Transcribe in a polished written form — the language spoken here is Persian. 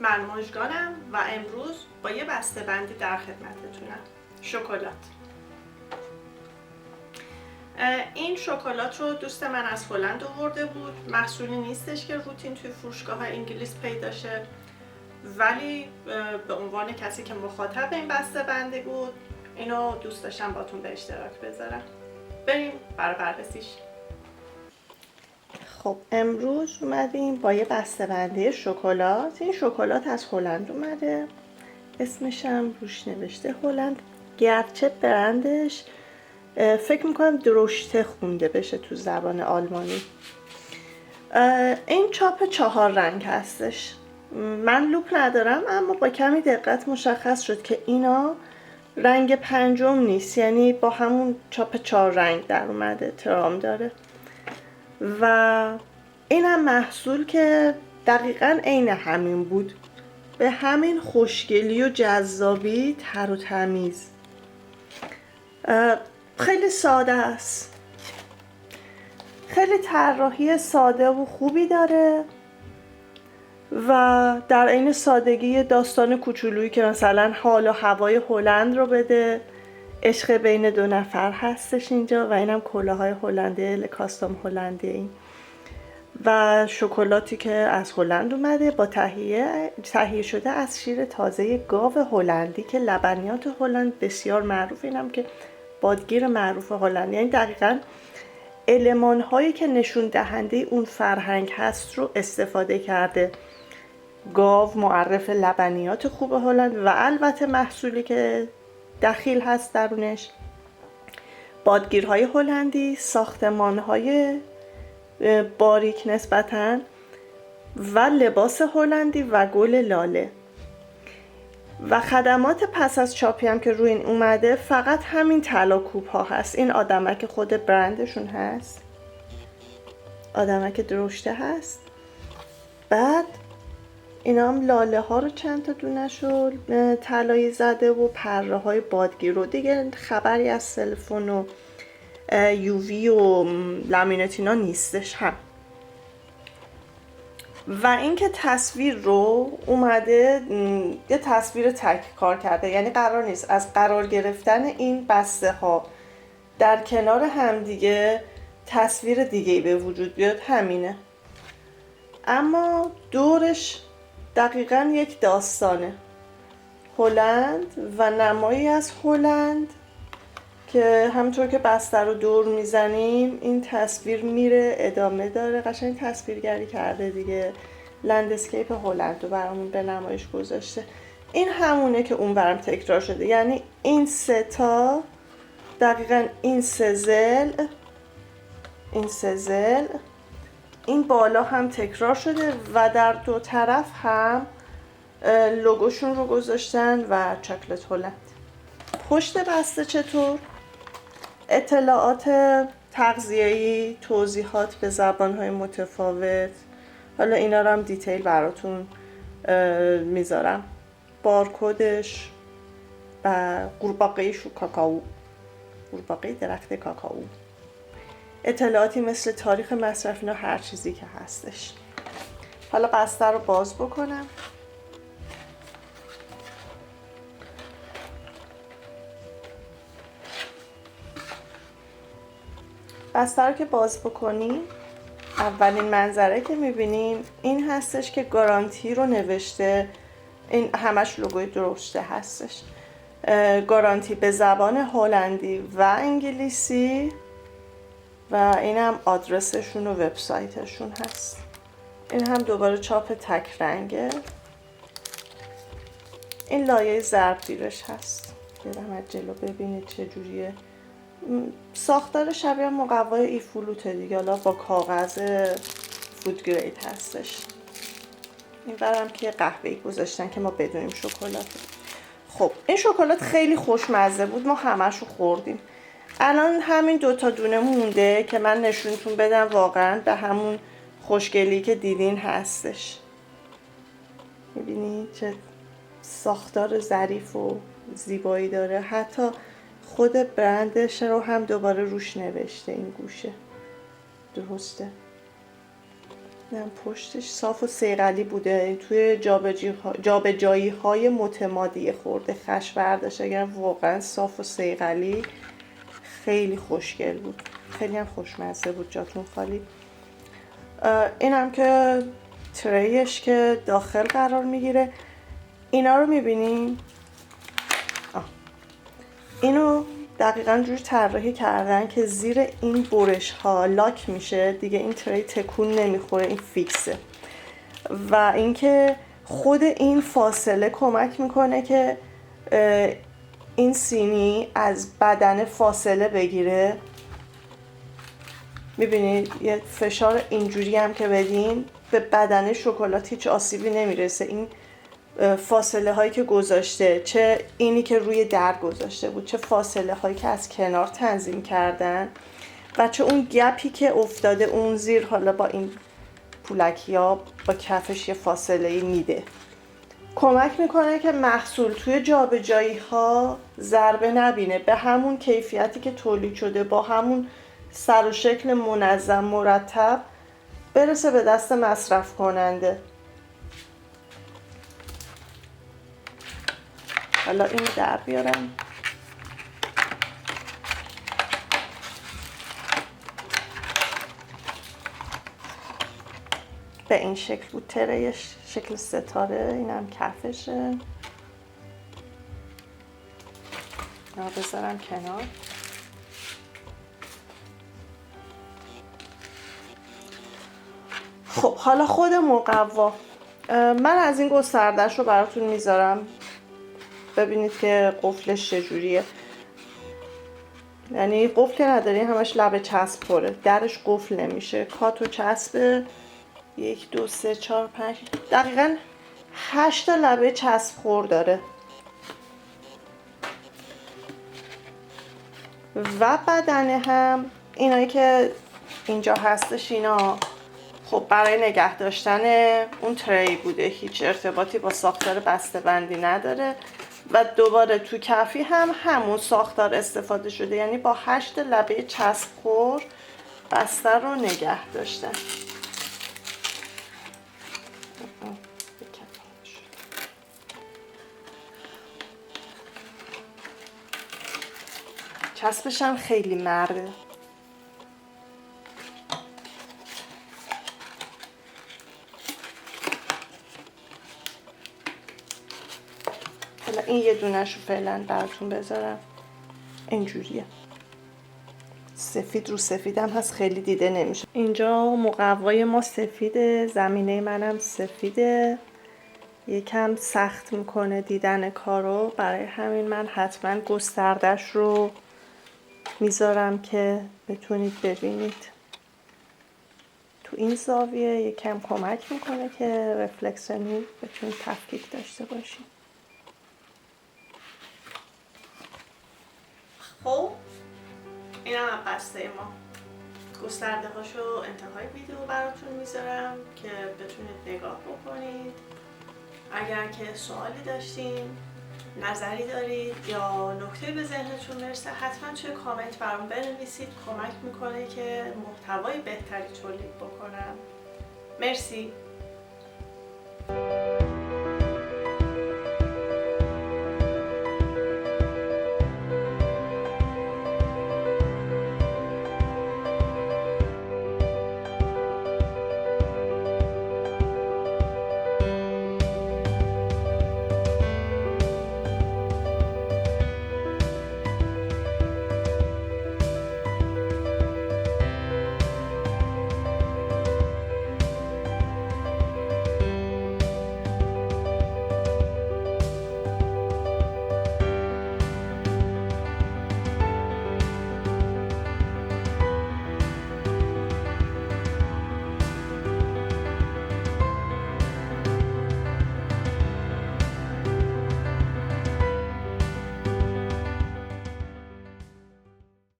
من مژگانم و امروز با یه بسته‌بندی در خدمتتونم. شکلات. این شکلات رو دوست من از هلند آورده بود. محصولی نیستش که روتین توی فروشگاه‌های انگلیس پیدا شه، ولی به عنوان کسی که مخاطب این بسته‌بندی بود، اینو دوست داشتم باتون به اشتراک بذارم. بریم برای بررسیش. خب امروز اومدیم با یه بسته‌بندی شکلات. این شکلات از هلند اومده، اسمش هم روش نوشته هلند، گرچه برندش فکر میکنم دروشته خونده بشه تو زبان آلمانی. این چاپ 4 رنگ هستش. من لوپ ندارم اما با کمی دقت مشخص شد که اینا رنگ 5 نیست، یعنی با همون چاپ 4 رنگ در اومده، ترام داره. و این هم محصول که دقیقاً عین همین بود، به همین خوشگلی و جذابی، تر و تمیز. خیلی ساده است، خیلی طراحی ساده و خوبی داره و در عین سادگی داستان کوچولویی که مثلا حال و هوای هلند رو بده. عشق بین 2 نفر هستش اینجا و اینم کلاهای هلندی، کاستوم هلندی این و شکلاتی که از هلند اومده با تهیه شده از شیر تازه گاو هلندی که لبنیات هلند بسیار معروف، اینم که بادگیر معروف هلند، یعنی دقیقاً المان هایی که نشون دهنده اون فرهنگ هست رو استفاده کرده. گاو معرف لبنیات خوب هلند و البته محصولی که دخیل هست درونش بادگیرهای هلندی، ساختمانهای باریک نسبتاً و لباس هلندی و گل لاله. و خدمات پس از چاپی هم که روی این اومده فقط همین طلاکوب ها هست. این آدمک خود برندشون هست، آدمک درشته هست. بعد اینا هم لاله ها رو چند تا دونشو طلایی زده و پره های بادگیر رو. دیگه خبری از سلفون و یووی و لامینتینا نیستش هم. و اینکه تصویر رو اومده یه تصویر تک کار کرده، یعنی قرار نیست از قرار گرفتن این بسته ها در کنار همدیگه تصویر دیگه‌ای به وجود بیاد، همینه. اما دورش دقیقاً یک داستانه، هلند و نمایی از هلند که همونطور که بسته رو دور میزنیم این تصویر میره ادامه داره. قشنگ تصویرگری کرده دیگه، لندسکیپ هلند رو برامون به نمایش گذاشته. این همونه که اون برام تکرار شده، یعنی این 3 تا دقیقاً این سزل، این بالا هم تکرار شده و در 2 طرف هم لوگوشون رو گذاشتن و چاکلت هلند. پشت بسته چطور؟ اطلاعات تغذیه‌ای، توضیحات به زبان‌های متفاوت. حالا اینا رو هم دیتیل براتون میذارم. بارکدش و قورباغه کاکائو، قورباغه درخت کاکائو. اطلاعاتی مثل تاریخ مصرف، اینا هر چیزی که هستش. حالا بسته رو باز بکنم. بسته رو که باز بکنیم اولین منظره که میبینیم این هستش که گارانتی رو نوشته. این همش لوگوی درشته هستش. گارانتی به زبان هلندی و انگلیسی و این هم آدرسشون و وبسایتشون هست. این هم دوباره چاپ تک رنگه. این لایه ضربگیرش هست، برم از جلو ببینید چجوریه. ساختار شبیه مقوای ایفولوته دیگه، حالا با کاغذ فود گرید هستش. این برم که قهوه‌ای گذاشتن که ما بدونیم شکلات. خب این شکلات خیلی خوشمزه بود، ما همشو خوردیم. الان همین 2 تا دونه مونده که من نشونتون بدم واقعا به همون خوشگلی که دیدین هستش. میبینید چه ساختار ظریف و زیبایی داره. حتی خود برندش رو هم دوباره روش نوشته، این گوشه درسته. نه پشتش صاف و صیقلی بوده، توی جابجایی های متمادی خورده خش برداشت، اگر واقعا صاف و صیقلی خیلی خوشگل بود، خیلی هم خوشمزه بود. جاتون خالی. این هم که تریش که داخل قرار میگیره. اینا رو میبینیم، اینو دقیقا جور طراحی کردن که زیر این برش ها لاک میشه دیگه، این تری تکون نمیخوره، این فیکسه. و اینکه خود این فاصله کمک میکنه که این سینی از بدن فاصله بگیره. میبینید یه فشار اینجوری هم که بدین به بدن شکلات هیچ آسیبی نمیرسه. این فاصله هایی که گذاشته، چه اینی که روی در گذاشته بود، چه فاصله هایی که از کنار تنظیم کردن و چه اون گپی که افتاده اون زیر، حالا با این پولکی ها با کفش یه فاصله میده، کمک میکنه که محصول توی جابجایی ها ضربه نبینه، به همون کیفیتی که تولید شده با همون سر و شکل منظم مرتب برسه به دست مصرف کننده. حالا اینو در بیارم. به این شکل بود تریش، شکل ستاره. اینم کفشه. اینو بذارم کنار. خب حالا خود مقوا، من از این گستردش رو براتون میذارم ببینید که قفلش چجوریه. یعنی قفل که نداری، همش لبه چسب خوره، درش قفل نمیشه. کات و چسب 1 2 3 4 5 دقیقاً 8 تا لبه چسب خور داره. و بدنه هم اینایی که اینجا هستش، اینا خب برای نگه داشتن اون تری بوده، هیچ ارتباطی با ساختار بسته بندی نداره. و دوباره تو کفی هم همون ساختار استفاده شده، یعنی با 8 لبه چسب خور بسته رو نگه داشتن. چسبش هم خیلی مرده. حالا این یه دونش رو فعلا براتون بذارم. اینجوریه، سفید رو سفیدم هست، خیلی دیده نمیشه. اینجا مقوای ما سفیده، زمینه منم سفیده، یکم سخت میکنه دیدن کارو، برای همین من حتما گستردش رو میذارم که بتونید ببینید. تو این زاویه یکم کمک میکنه که رفلکسیونی بتونید تفکیک داشته باشید. خب این هم بسته ما. گسترده هاشو انتهای ویدیو براتون میذارم که بتونید نگاه بکنید. اگر که سوالی داشتین، نظری دارید یا نکته به ذهنتون میرسه، حتما توی کامنت برام بنویسید. کمک میکنه که محتوای بهتری تولید بکنم. مرسی.